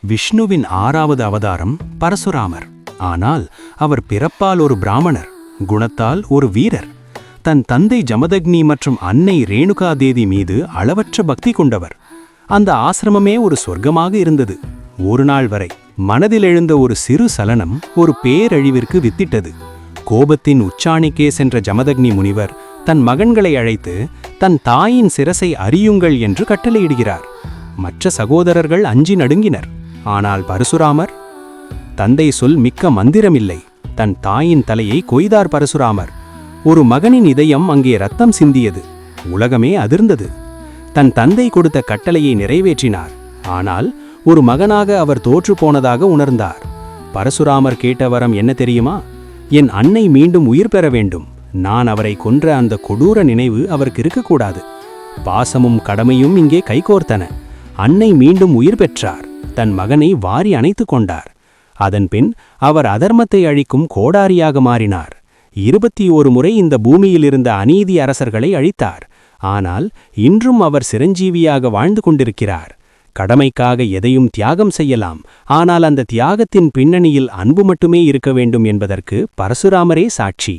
விஷ்ணுவின் 6வது அவதாரம் பரசுராமர். ஆனால் அவர் பிறப்பால் ஒரு பிராமணர், குணத்தால் ஒரு வீரர். தன் தந்தை ஜமதக்னி மற்றும் அன்னை ரேணுகாதேவி மீது அளவற்ற பக்தி கொண்டவர். அந்த ஆசிரமமே ஒரு சொர்க்கமாக இருந்தது. ஒரு நாள் வரை மனதில் எழுந்த ஒரு சிறு சலனம் ஒரு பேரழிவிற்கு வித்திட்டது. கோபத்தின் உச்சாணிக்கே சென்ற ஜமதக்னி முனிவர் தன் மகன்களை அழைத்து தன் தாயின் சிரசை அறியுங்கள் என்று கட்டளையிடுகிறார். மற்ற சகோதரர்கள் அஞ்சி நடுங்கினர். ஆனால் பரசுராமர், தந்தை சொல் மிக்க மந்திரமில்லை, தன் தாயின் தலையை கொய்தார் பரசுராமர். ஒரு மகனின் இதயம் அங்கே ரத்தம் சிந்தியது. உலகமே அதிர்ந்தது. தன் தந்தை கொடுத்த கட்டளையை நிறைவேற்றினார். ஆனால் ஒரு மகனாக அவர் தோற்று போனதாக உணர்ந்தார். பரசுராமர் கேட்ட வரம் என்ன தெரியுமா? என் அன்னை மீண்டும் உயிர் பெற வேண்டும். நான் அவரை கொன்ற அந்த கொடூர நினைவு அவருக்கு இருக்கக்கூடாது. பாசமும் கடமையும் இங்கே கைகோர்த்தன. அன்னை மீண்டும் உயிர் பெற்றார். தன் மகனை வாரி அணைத்து கொண்டார். அதன்பின் அவர் அதர்மத்தை அழிக்கும் கோடாரியாக மாறினார். 21 முறை இந்த பூமியில் இருந்த அநீதி அரசர்களை அழித்தார். ஆனால் இன்றும் அவர் சிரஞ்சீவியாக வாழ்ந்து கொண்டிருக்கிறார். கடமைக்காக எதையும் தியாகம் செய்யலாம். ஆனால் அந்த தியாகத்தின் பின்னணியில் அன்பு மட்டுமே இருக்க வேண்டும் என்பதற்கு பரசுராமரே சாட்சி.